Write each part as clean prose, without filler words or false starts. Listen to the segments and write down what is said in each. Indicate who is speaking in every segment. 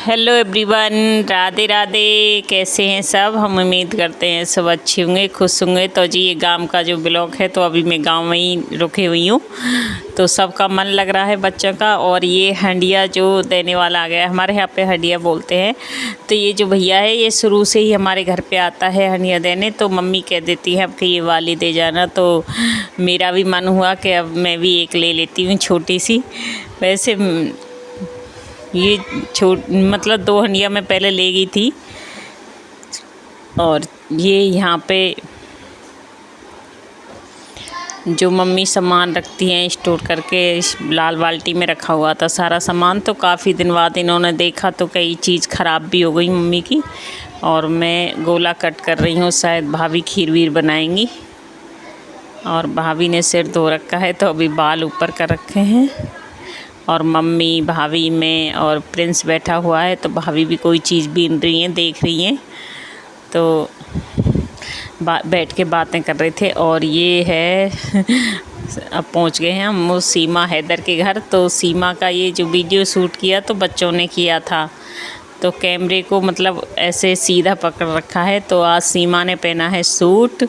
Speaker 1: Hello everyone, Radhe Radhe. कैसे हैं सब? हम उम्मीद करते हैं सब अच्छे होंगे, खुश होंगे। तो जी ये गांव का जो ब्लॉग है, तो अभी मैं गांव में ही रुकी हुई हूँ, तो सबका मन लग रहा है बच्चों का। और ये हंडिया जो देने वाला आ गया है, हमारे यहाँ पे हंडिया बोलते हैं। तो ये जो भैया है, ये शुरू से ही हमारे घर पे आता है हंडिया देने। तो मम्मी कह देती है अब कि ये वाली दे जाना, तो मेरा भी मन हुआ कि अब मैं भी एक ले लेती हूँ छोटी सी। वैसे ये मतलब 2 हंडिया मैं पहले ले गई थी। और ये यहाँ पे जो मम्मी सामान रखती हैं स्टोर करके, इस लाल बाल्टी में रखा हुआ था सारा सामान। तो काफ़ी दिन बाद इन्होंने देखा तो कई चीज़ ख़राब भी हो गई मम्मी की। और मैं गोला कट कर रही हूँ, शायद भाभी खीर वीर बनाएंगी। और भाभी ने सिर धो रखा है, तो अभी बाल ऊपर कर रखे हैं। और मम्मी, भाभी, मैं और प्रिंस बैठा हुआ है। तो भाभी भी कोई चीज़ बीन रही हैं, देख रही हैं। तो बैठ के बातें कर रहे थे। और ये है अब पहुंच गए हैं हम सीमा हैदर के घर। तो सीमा का ये जो वीडियो शूट किया तो बच्चों ने किया था। तो कैमरे को मतलब ऐसे सीधा पकड़ रखा है। तो आज सीमा ने पहना है सूट,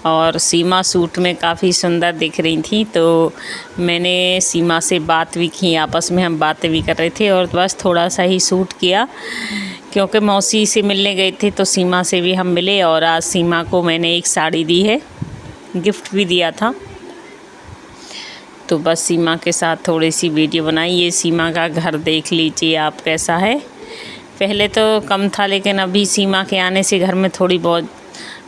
Speaker 1: और सीमा सूट में काफ़ी सुंदर दिख रही थी। तो मैंने सीमा से बात भी की, आपस में हम बातें भी कर रहे थे। और बस थोड़ा सा ही शूट किया, क्योंकि मौसी से मिलने गए थे, तो सीमा से भी हम मिले। और आज सीमा को मैंने एक साड़ी दी है, गिफ्ट भी दिया था। तो बस सीमा के साथ थोड़ी सी वीडियो बनाई। ये सीमा का घर देख लीजिए आप कैसा है। पहले तो कम था, लेकिन अभी सीमा के आने से घर में थोड़ी बहुत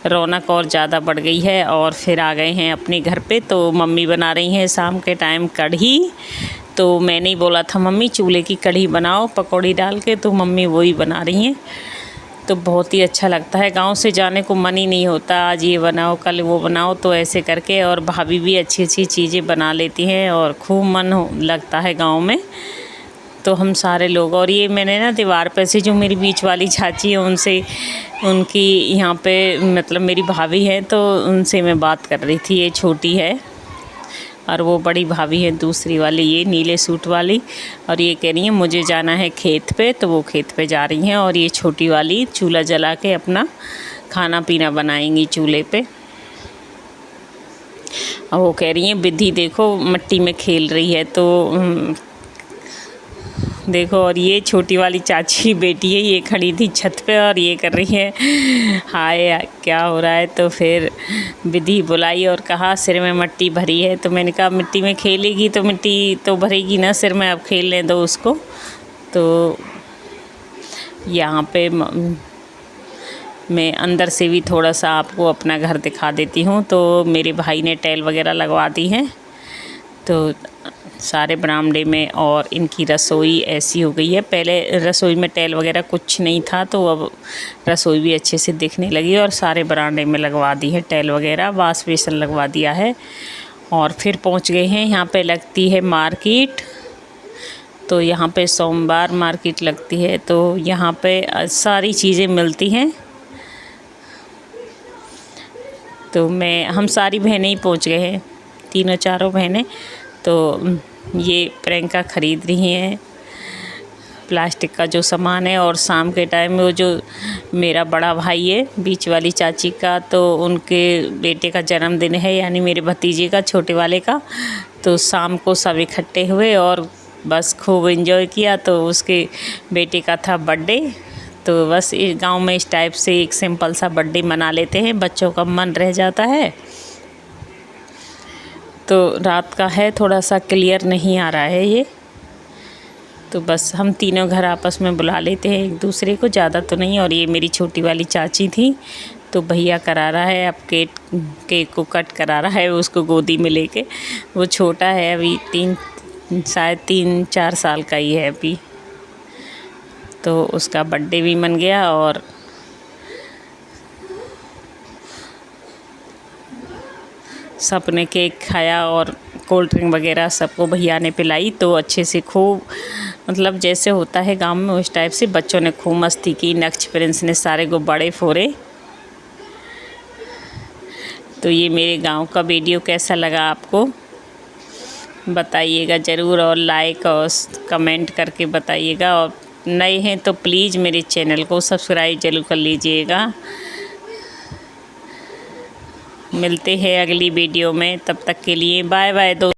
Speaker 1: रौनक और ज़्यादा बढ़ गई है। और फिर आ गए हैं अपने घर पे। तो मम्मी बना रही हैं शाम के टाइम कढ़ी। तो मैंने ही बोला था मम्मी चूल्हे की कढ़ी बनाओ पकौड़ी डाल के, तो मम्मी वही बना रही हैं। तो बहुत ही अच्छा लगता है, गांव से जाने को मन ही नहीं होता, आज ये बनाओ कल वो बनाओ, तो ऐसे करके। और भाभी भी अच्छी अच्छी चीज़ें बना लेती हैं और खूब मन लगता है गाँव में। तो हम सारे लोग, और ये मैंने ना दीवार पे से जो मेरी बीच वाली चाची है उनसे, उनकी यहाँ पे मतलब मेरी भाभी है, तो उनसे मैं बात कर रही थी। ये छोटी है और वो बड़ी भाभी है दूसरी वाली, ये नीले सूट वाली। और ये कह रही है मुझे जाना है खेत पे, तो वो खेत पे जा रही हैं। और ये छोटी वाली चूल्हा जला के अपना खाना पीना बनाएंगी चूल्हे पे। और वो कह रही हैं विधि देखो मिट्टी में खेल रही है, तो देखो। और ये छोटी वाली चाची की बेटी है, ये खड़ी थी छत पे और ये कर रही है हाय क्या हो रहा है। तो फिर विधि बुलाई और कहा सिर में मिट्टी भरी है। तो मैंने कहा मिट्टी में खेलेगी तो मिट्टी तो भरेगी ना सिर में, अब खेलने दो उसको। तो यहाँ पे मैं अंदर से भी थोड़ा सा आपको अपना घर दिखा देती हूँ। तो मेरे भाई ने टाइल वगैरह लगवा दी है, तो सारे बरामदे में। और इनकी रसोई ऐसी हो गई है, पहले रसोई में टाइल वगैरह कुछ नहीं था, तो अब रसोई भी अच्छे से दिखने लगी। और सारे बरामदे में लगवा दी है टाइल वगैरह, वाश बेसिन लगवा दिया है। और फिर पहुंच गए हैं, यहाँ पे लगती है मार्केट। तो यहाँ पे सोमवार मार्केट लगती है, तो यहाँ पे सारी चीज़ें मिलती हैं। तो हम सारी बहनें ही पहुँच गए हैं, तीनों चारों बहनें। तो ये प्रियंका ख़रीद रही हैं प्लास्टिक का जो सामान है। और शाम के टाइम में वो जो मेरा बड़ा भाई है बीच वाली चाची का, तो उनके बेटे का जन्मदिन है, यानी मेरे भतीजे का छोटे वाले का। तो शाम को सब इकट्ठे हुए और बस खूब एंजॉय किया। तो उसके बेटे का था बर्थडे, तो बस इस गाँव में इस टाइप से एक सिंपल सा बर्थडे मना लेते हैं, बच्चों का मन रह जाता है। तो रात का है, थोड़ा सा क्लियर नहीं आ रहा है ये। तो बस हम तीनों घर आपस में बुला लेते हैं एक दूसरे को, ज़्यादा तो नहीं। और ये मेरी छोटी वाली चाची थी, तो भैया करा रहा है अब केक को कट करा रहा है उसको गोदी में लेके। वो छोटा है अभी, शायद 3-4 साल का ही है अभी। तो उसका बर्थडे भी मन गया और सबने केक खाया और कोल्ड ड्रिंक वगैरह सबको भैया ने पिलाई। तो अच्छे से खूब मतलब जैसे होता है गांव में उस टाइप से बच्चों ने खूब मस्ती की। नेक्स्ट प्रिंस ने सारे गुब्बारे फोड़े। तो ये मेरे गांव का वीडियो कैसा लगा आपको बताइएगा ज़रूर, और लाइक और कमेंट करके बताइएगा। और नए हैं तो प्लीज़ मेरे चैनल को सब्सक्राइब जरूर कर लीजिएगा। मिलते हैं अगली वीडियो में, तब तक के लिए बाय बाय दोस्तों।